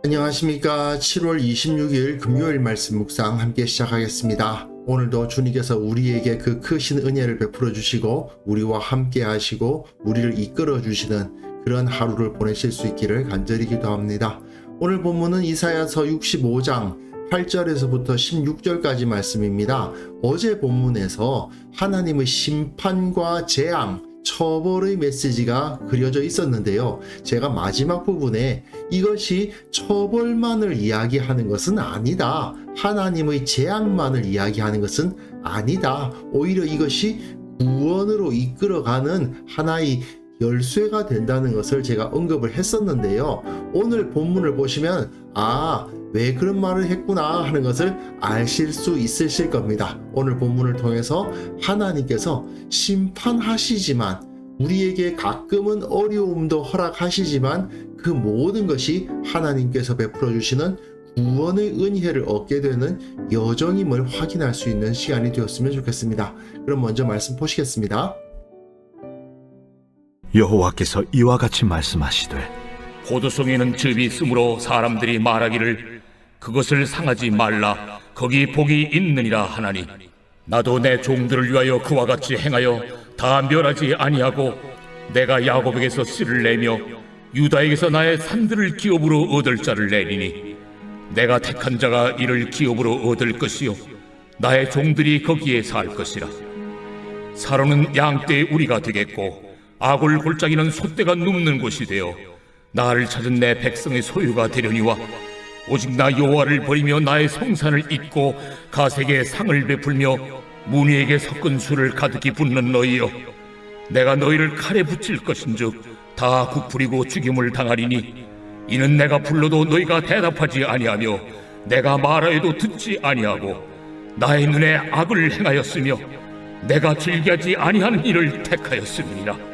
안녕하십니까. 7월 26일 금요일 말씀 묵상 함께 시작하겠습니다. 오늘도 주님께서 우리에게 그 크신 은혜를 베풀어 주시고 우리와 함께 하시고 우리를 이끌어 주시는 그런 하루를 보내실 수 있기를 간절히 기도합니다. 오늘 본문은 이사야서 65장 8절에서부터 16절까지 말씀입니다. 어제 본문에서 하나님의 심판과 재앙, 처벌의 메시지가 그려져 있었는데요. 제가 마지막 부분에 이것이 처벌만을 이야기하는 것은 아니다. 하나님의 재앙만을 이야기하는 것은 아니다. 오히려 이것이 구원으로 이끌어가는 하나의 열쇠가 된다는 것을 제가 언급을 했었는데요. 오늘 본문을 보시면 왜 그런 말을 했구나 하는 것을 아실 수 있으실 겁니다. 오늘 본문을 통해서 하나님께서 심판하시지만 우리에게 가끔은 어려움도 허락하시지만 그 모든 것이 하나님께서 베풀어 주시는 구원의 은혜를 얻게 되는 여정임을 확인할 수 있는 시간이 되었으면 좋겠습니다. 그럼 먼저 말씀 보시겠습니다. 여호와께서 이와 같이 말씀하시되 포도송이는 즙이 있으므로 사람들이 말하기를 그것을 상하지 말라 거기 복이 있느니라 하나니 나도 내 종들을 위하여 그와 같이 행하여 다 멸하지 아니하고 내가 야곱에게서 씨를 내며 유다에게서 나의 산들을 기업으로 얻을 자를 내리니 내가 택한 자가 이를 기업으로 얻을 것이요 나의 종들이 거기에 살 것이라. 사로는 양떼의 우리가 되겠고 아굴 골짜기는 소떼가 눕는 곳이 되어 나를 찾은 내 백성의 소유가 되려니와 오직 나 여호와를 버리며 나의 성산을 잊고 가색에 상을 베풀며 무늬에게 섞은 술을 가득히 붓는 너희여, 내가 너희를 칼에 붙일 것인즉 다 굽부리고 죽임을 당하리니 이는 내가 불러도 너희가 대답하지 아니하며 내가 말하여도 듣지 아니하고 나의 눈에 악을 행하였으며 내가 즐기하지 아니하는 일을 택하였음이니라.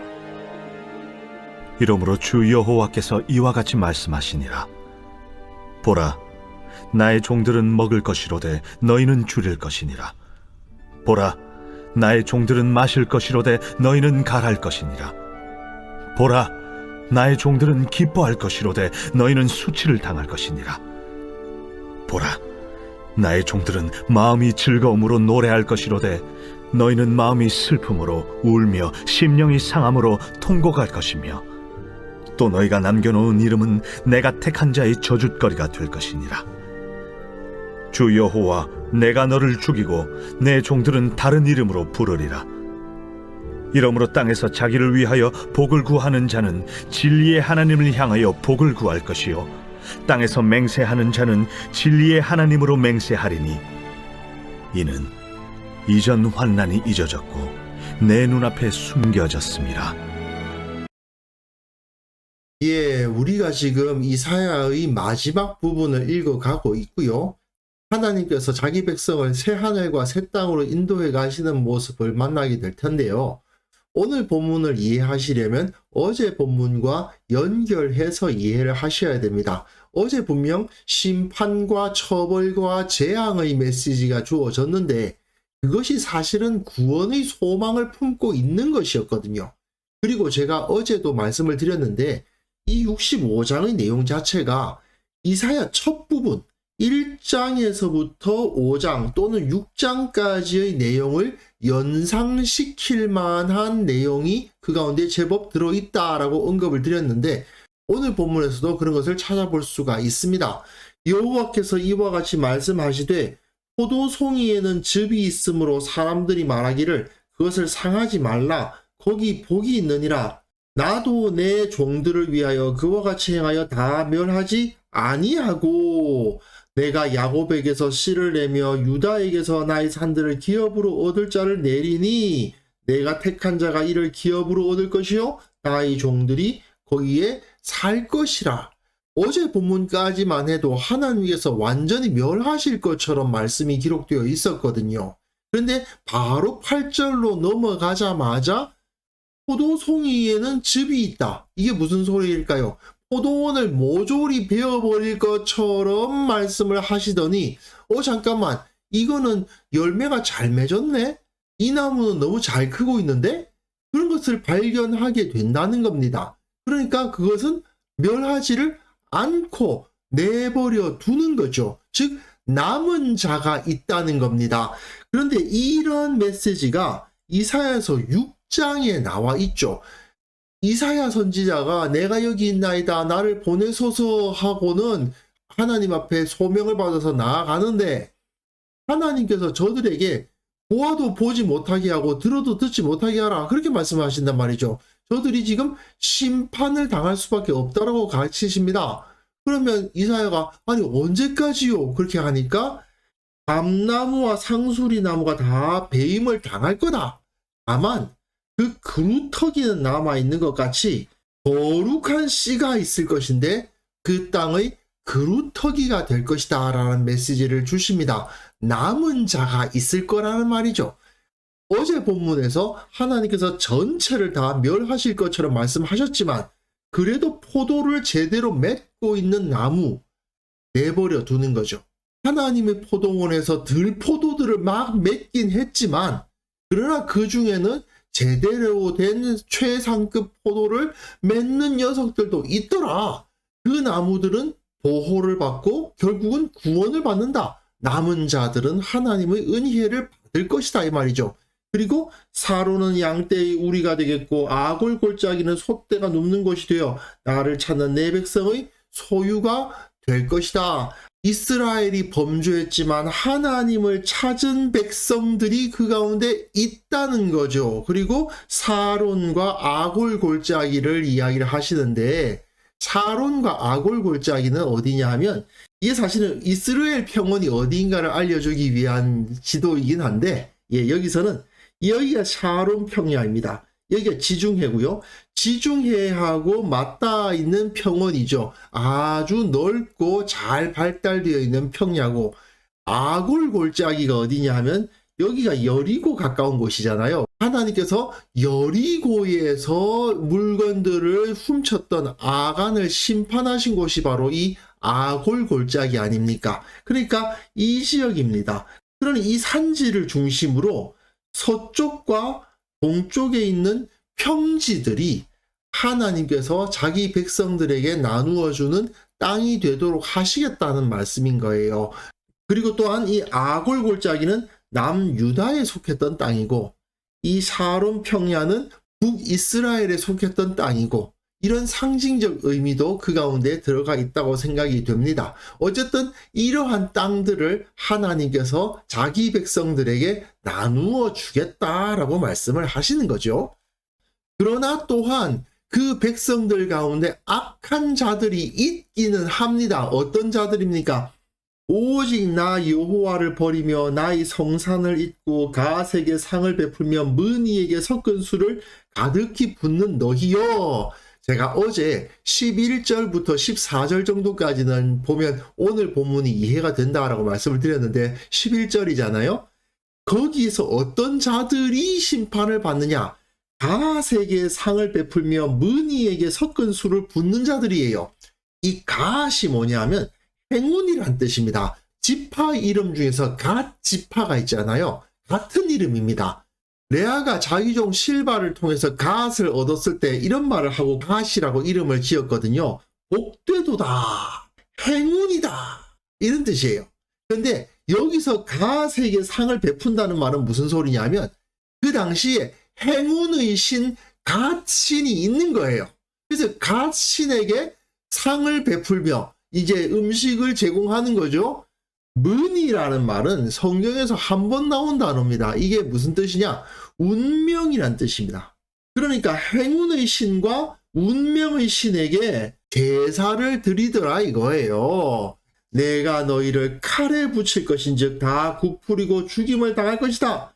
이러므로 주 여호와께서 이와 같이 말씀하시니라. 보라, 나의 종들은 먹을 것이로되 너희는 줄일 것이니라. 보라, 나의 종들은 마실 것이로되 너희는 갈할 것이니라. 보라, 나의 종들은 기뻐할 것이로되 너희는 수치를 당할 것이니라. 보라, 나의 종들은 마음이 즐거움으로 노래할 것이로되 너희는 마음이 슬픔으로 울며 심령이 상함으로 통곡할 것이며 또 너희가 남겨놓은 이름은 내가 택한 자의 저주거리가 될 것이니라. 주 여호와, 내가 너를 죽이고 내 종들은 다른 이름으로 부르리라. 이러므로 땅에서 자기를 위하여 복을 구하는 자는 진리의 하나님을 향하여 복을 구할 것이요 땅에서 맹세하는 자는 진리의 하나님으로 맹세하리니 이는 이전 환난이 잊어졌고 내 눈앞에 숨겨졌습니다. 우리가 지금 이사야의 마지막 부분을 읽어가고 있고요. 하나님께서 자기 백성을 새 하늘과 새 땅으로 인도해 가시는 모습을 만나게 될 텐데요. 오늘 본문을 이해하시려면 어제 본문과 연결해서 이해를 하셔야 됩니다. 어제 분명 심판과 처벌과 재앙의 메시지가 주어졌는데 그것이 사실은 구원의 소망을 품고 있는 것이었거든요. 그리고 제가 어제도 말씀을 드렸는데 이 65장의 내용 자체가 이사야 첫 부분 1장에서부터 5장 또는 6장까지의 내용을 연상시킬 만한 내용이 그 가운데 제법 들어있다라고 언급을 드렸는데 오늘 본문에서도 그런 것을 찾아볼 수가 있습니다. 여호와께서 이와 같이 말씀하시되 포도송이에는 즙이 있으므로 사람들이 말하기를 그것을 상하지 말라 거기 복이 있느니라. 나도 내 종들을 위하여 그와 같이 행하여 다 멸하지 아니하고 내가 야곱에게서 씨를 내며 유다에게서 나의 산들을 기업으로 얻을 자를 내리니 내가 택한 자가 이를 기업으로 얻을 것이요 나의 종들이 거기에 살 것이라. 어제 본문까지만 해도 하나님께서 완전히 멸하실 것처럼 말씀이 기록되어 있었거든요. 그런데 바로 8절로 넘어가자마자 포도송이에는 즙이 있다. 이게 무슨 소리일까요? 포도원을 모조리 베어버릴 것처럼 말씀을 하시더니 잠깐만, 이거는 열매가 잘 맺었네? 이 나무는 너무 잘 크고 있는데? 그런 것을 발견하게 된다는 겁니다. 그러니까 그것은 멸하지를 않고 내버려 두는 거죠. 즉 남은 자가 있다는 겁니다. 그런데 이런 메시지가 이사야서 6장에 나와 있죠. 이사야 선지자가 내가 여기 있나이다 나를 보내소서 하고는 하나님 앞에 소명을 받아서 나아가는데 하나님께서 저들에게 보아도 보지 못하게 하고 들어도 듣지 못하게 하라, 그렇게 말씀하신단 말이죠. 저들이 지금 심판을 당할 수밖에 없다라고 가르치십니다. 그러면 이사야가 아니 언제까지요? 그렇게 하니까 감나무와 상수리 나무가 다 배임을 당할 거다. 다만 그 그루터기는 남아있는 것 같이 거룩한 씨가 있을 것인데 그 땅의 그루터기가 될 것이다 라는 메시지를 주십니다. 남은 자가 있을 거라는 말이죠. 어제 본문에서 하나님께서 전체를 다 멸하실 것처럼 말씀하셨지만 그래도 포도를 제대로 맺고 있는 나무 내버려 두는 거죠. 하나님의 포도원에서 들포도들을 막 맺긴 했지만 그러나 그 중에는 제대로 된 최상급 포도를 맺는 녀석들도 있더라. 그 나무들은 보호를 받고 결국은 구원을 받는다. 남은 자들은 하나님의 은혜를 받을 것이다 이 말이죠. 그리고 사로는 양떼의 우리가 되겠고 아골 골짜기는 소떼가 눕는 곳이 되어 나를 찾는 내 백성의 소유가 될 것이다. 이스라엘이 범죄했지만 하나님을 찾은 백성들이 그 가운데 있다는 거죠. 그리고 사론과 아골 골짜기를 이야기를 하시는데 사론과 아골 골짜기는 어디냐 하면 이게 사실은 이스라엘 평원이 어디인가를 알려주기 위한 지도이긴 한데 여기서는 여기가 샤론 평야입니다. 여기가 지중해고요. 지중해하고 맞닿아 있는 평원이죠. 아주 넓고 잘 발달되어 있는 평야고 아골 골짜기가 어디냐 하면 여기가 여리고 가까운 곳이잖아요. 하나님께서 여리고에서 물건들을 훔쳤던 아간을 심판하신 곳이 바로 이 아골 골짜기 아닙니까? 그러니까 이 지역입니다. 그러니 이 산지를 중심으로 서쪽과 동쪽에 있는 평지들이 하나님께서 자기 백성들에게 나누어주는 땅이 되도록 하시겠다는 말씀인 거예요. 그리고 또한 이 아골 골짜기는 남유다에 속했던 땅이고 이 사론 평야는 북이스라엘에 속했던 땅이고 이런 상징적 의미도 그 가운데 들어가 있다고 생각이 됩니다. 어쨌든 이러한 땅들을 하나님께서 자기 백성들에게 나누어 주겠다라고 말씀을 하시는 거죠. 그러나 또한 그 백성들 가운데 악한 자들이 있기는 합니다. 어떤 자들입니까? 오직 나 여호와를 버리며 나의 성산을 잊고 가색의 상을 베풀며 문이에게 섞은 술을 가득히 붓는 너희여. 제가 어제 11절부터 14절 정도까지는 보면 오늘 본문이 이해가 된다라고 말씀을 드렸는데 11절이잖아요. 거기서 어떤 자들이 심판을 받느냐? 가색의 상을 베풀며 문이에게 섞은 술을 붓는 자들이에요. 이 갓이 뭐냐면 행운이란 뜻입니다. 지파 이름 중에서 갓 지파가 있잖아요. 같은 이름입니다. 레아가 자기 종 실바를 통해서 갓을 얻었을 때 이런 말을 하고 갓이라고 이름을 지었거든요. 복되도다, 행운이다, 이런 뜻이에요. 그런데 여기서 갓에게 상을 베푼다는 말은 무슨 소리냐면 그 당시에 행운의 신 갓신이 있는 거예요. 그래서 갓신에게 상을 베풀며 이제 음식을 제공하는 거죠. 문이라는 말은 성경에서 한 번 나온 단어입니다. 이게 무슨 뜻이냐? 운명이란 뜻입니다. 그러니까 행운의 신과 운명의 신에게 제사를 드리더라 이거예요. 내가 너희를 칼에 붙일 것인즉 다 굽풀이고 죽임을 당할 것이다.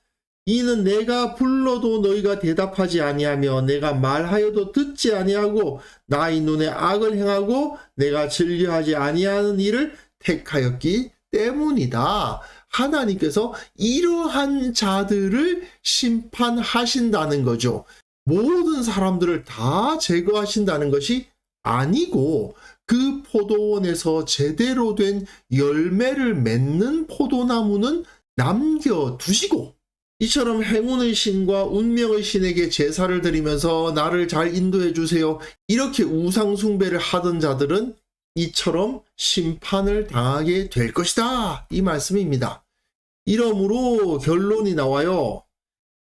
이는 내가 불러도 너희가 대답하지 아니하며 내가 말하여도 듣지 아니하고 나의 눈에 악을 행하고 내가 즐겨하지 아니하는 일을 택하였기 때문이다. 하나님께서 이러한 자들을 심판하신다는 거죠. 모든 사람들을 다 제거하신다는 것이 아니고 그 포도원에서 제대로 된 열매를 맺는 포도나무는 남겨두시고, 이처럼 행운의 신과 운명의 신에게 제사를 드리면서 나를 잘 인도해 주세요, 이렇게 우상 숭배를 하던 자들은 이처럼 심판을 당하게 될 것이다, 이 말씀입니다. 이러므로 결론이 나와요.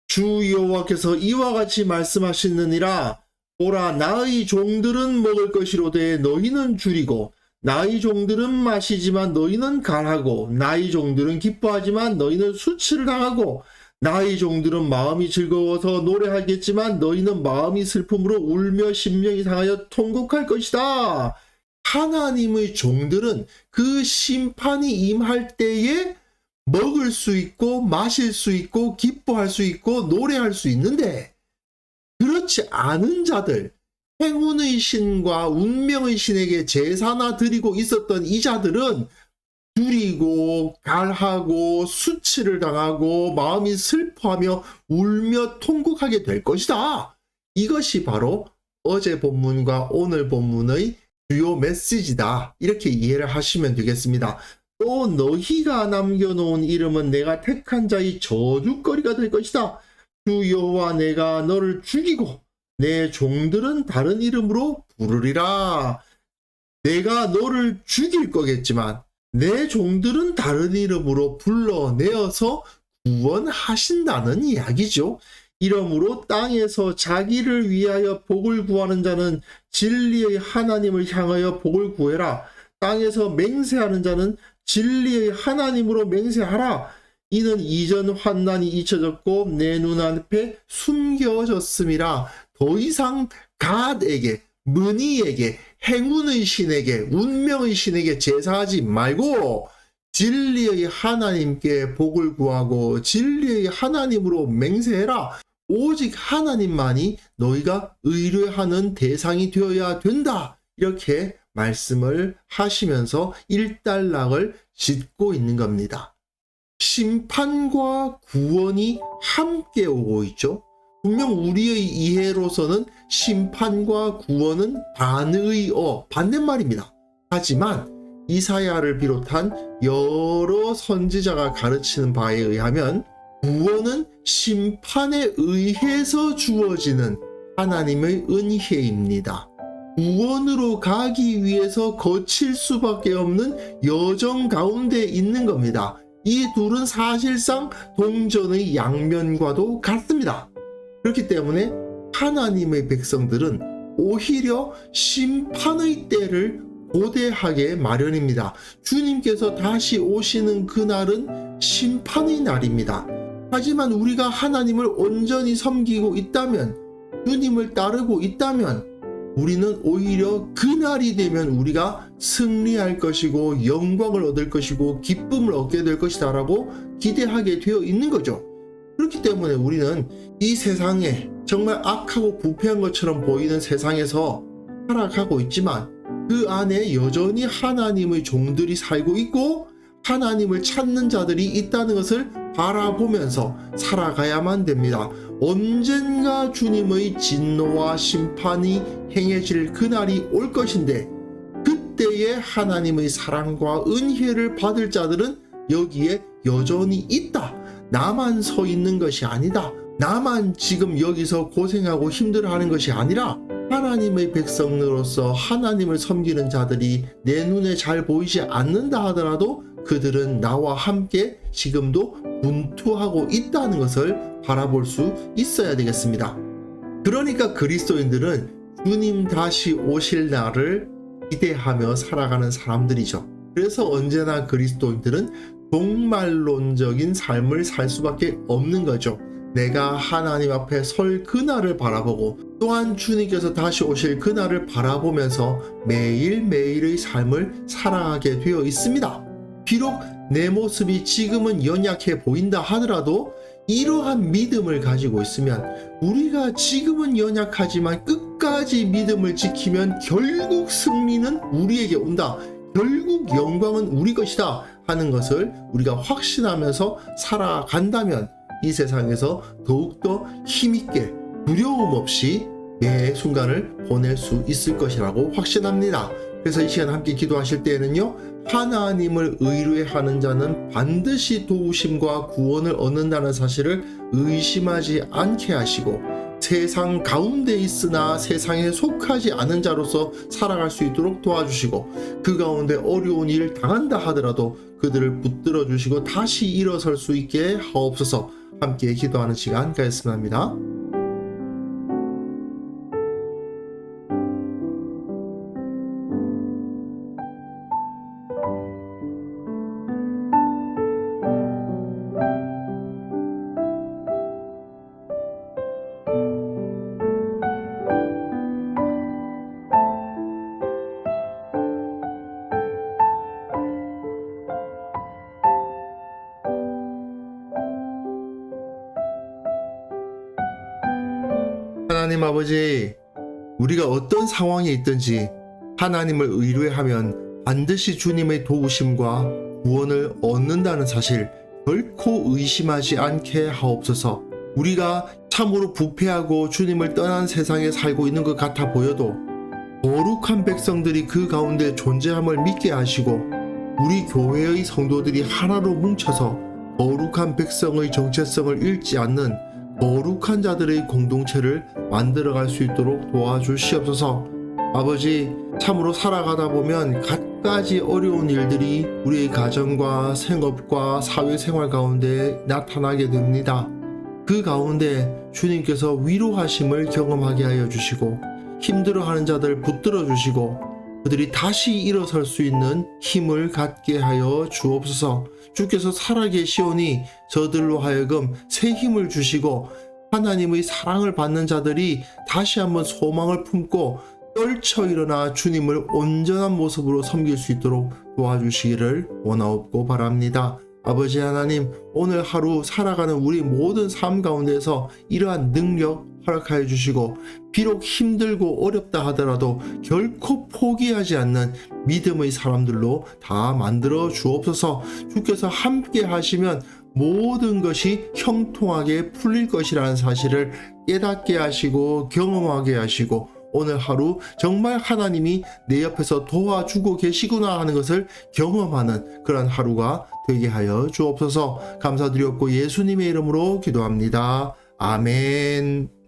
주 여호와께서 이와 같이 말씀하시느니라. 보라, 나의 종들은 먹을 것이로되 너희는 줄이고, 나의 종들은 마시지만 너희는 갈하고, 나의 종들은 기뻐하지만 너희는 수치를 당하고, 나의 종들은 마음이 즐거워서 노래하겠지만 너희는 마음이 슬픔으로 울며 심령이 상하여 통곡할 것이다. 하나님의 종들은 그 심판이 임할 때에 먹을 수 있고 마실 수 있고 기뻐할 수 있고 노래할 수 있는데, 그렇지 않은 자들, 행운의 신과 운명의 신에게 제사나 드리고 있었던 이 자들은 줄이고 갈하고 수치를 당하고 마음이 슬퍼하며 울며 통곡하게 될 것이다. 이것이 바로 어제 본문과 오늘 본문의 주요 메시지다, 이렇게 이해를 하시면 되겠습니다. 또 너희가 남겨놓은 이름은 내가 택한 자의 저주거리가 될 것이다. 주 여호와 내가 너를 죽이고 내 종들은 다른 이름으로 부르리라. 내가 너를 죽일 거겠지만 내 종들은 다른 이름으로 불러내어서 구원하신다는 이야기죠. 이러므로 땅에서 자기를 위하여 복을 구하는 자는 진리의 하나님을 향하여 복을 구해라. 땅에서 맹세하는 자는 진리의 하나님으로 맹세하라. 이는 이전 환난이 잊혀졌고 내 눈앞에 숨겨졌음이라. 더 이상 갓에게, 문의에게, 행운의 신에게, 운명의 신에게 제사하지 말고 진리의 하나님께 복을 구하고 진리의 하나님으로 맹세해라. 오직 하나님만이 너희가 의뢰하는 대상이 되어야 된다, 이렇게 말씀을 하시면서 일단락을 짓고 있는 겁니다. 심판과 구원이 함께 오고 있죠. 분명 우리의 이해로서는 심판과 구원은 반의어, 반대말입니다. 하지만 이사야를 비롯한 여러 선지자가 가르치는 바에 의하면 구원은 심판에 의해서 주어지는 하나님의 은혜입니다. 구원으로 가기 위해서 거칠 수밖에 없는 여정 가운데 있는 겁니다. 이 둘은 사실상 동전의 양면과도 같습니다. 그렇기 때문에 하나님의 백성들은 오히려 심판의 때를 고대하게 마련입니다. 주님께서 다시 오시는 그날은 심판의 날입니다. 하지만 우리가 하나님을 온전히 섬기고 있다면, 주님을 따르고 있다면 우리는 오히려 그날이 되면 우리가 승리할 것이고 영광을 얻을 것이고 기쁨을 얻게 될 것이다 라고 기대하게 되어 있는 거죠. 그렇기 때문에 우리는 이 세상에 정말 악하고 부패한 것처럼 보이는 세상에서 살아가고 있지만 그 안에 여전히 하나님의 종들이 살고 있고 하나님을 찾는 자들이 있다는 것을 바라보면서 살아가야만 됩니다. 언젠가 주님의 진노와 심판이 행해질 그날이 올 것인데, 그때에 하나님의 사랑과 은혜를 받을 자들은 여기에 여전히 있다. 나만 서 있는 것이 아니다. 나만 지금 여기서 고생하고 힘들어하는 것이 아니라 하나님의 백성으로서 하나님을 섬기는 자들이 내 눈에 잘 보이지 않는다 하더라도 그들은 나와 함께 지금도 분투하고 있다는 것을 바라볼 수 있어야 되겠습니다. 그러니까 그리스도인들은 주님 다시 오실 날을 기대하며 살아가는 사람들이죠. 그래서 언제나 그리스도인들은 종말론적인 삶을 살 수밖에 없는 거죠. 내가 하나님 앞에 설 그날을 바라보고 또한 주님께서 다시 오실 그날을 바라보면서 매일매일의 삶을 살아가게 되어 있습니다. 비록 내 모습이 지금은 연약해 보인다 하더라도 이러한 믿음을 가지고 있으면 우리가 지금은 연약하지만 끝까지 믿음을 지키면 결국 승리는 우리에게 온다. 결국 영광은 우리 것이다 하는 것을 우리가 확신하면서 살아간다면 이 세상에서 더욱더 힘있게 두려움 없이 매 순간을 보낼 수 있을 것이라고 확신합니다. 그래서 이 시간 함께 기도하실 때에는요, 하나님을 의뢰하는 자는 반드시 도우심과 구원을 얻는다는 사실을 의심하지 않게 하시고, 세상 가운데 있으나 세상에 속하지 않은 자로서 살아갈 수 있도록 도와주시고, 그 가운데 어려운 일 당한다 하더라도 그들을 붙들어 주시고 다시 일어설 수 있게 하옵소서. 함께 기도하는 시간 가졌으면 합니다. 하나님 아버지, 우리가 어떤 상황에 있든지 하나님을 의뢰하면 반드시 주님의 도우심과 구원을 얻는다는 사실 결코 의심하지 않게 하옵소서. 우리가 참으로 부패하고 주님을 떠난 세상에 살고 있는 것 같아 보여도 거룩한 백성들이 그 가운데 존재함을 믿게 하시고, 우리 교회의 성도들이 하나로 뭉쳐서 거룩한 백성의 정체성을 잃지 않는 거룩한 자들의 공동체를 만들어갈 수 있도록 도와주시옵소서. 아버지, 참으로 살아가다 보면 갖가지 어려운 일들이 우리의 가정과 생업과 사회생활 가운데 나타나게 됩니다. 그 가운데 주님께서 위로하심을 경험하게 하여 주시고, 힘들어하는 자들 붙들어 주시고, 그들이 다시 일어설 수 있는 힘을 갖게 하여 주옵소서. 주께서 살아계시오니 저들로 하여금 새 힘을 주시고, 하나님의 사랑을 받는 자들이 다시 한번 소망을 품고 떨쳐 일어나 주님을 온전한 모습으로 섬길 수 있도록 도와주시기를 원하옵고 바랍니다. 아버지 하나님, 오늘 하루 살아가는 우리 모든 삶 가운데서 이러한 능력 허락하여 주시고, 비록 힘들고 어렵다 하더라도 결코 포기하지 않는 믿음의 사람들로 다 만들어 주옵소서. 주께서 함께 하시면 모든 것이 형통하게 풀릴 것이라는 사실을 깨닫게 하시고 경험하게 하시고, 오늘 하루 정말 하나님이 내 옆에서 도와주고 계시구나 하는 것을 경험하는 그런 하루가 되게 하여 주옵소서. 감사드렸고 예수님의 이름으로 기도합니다. 아멘.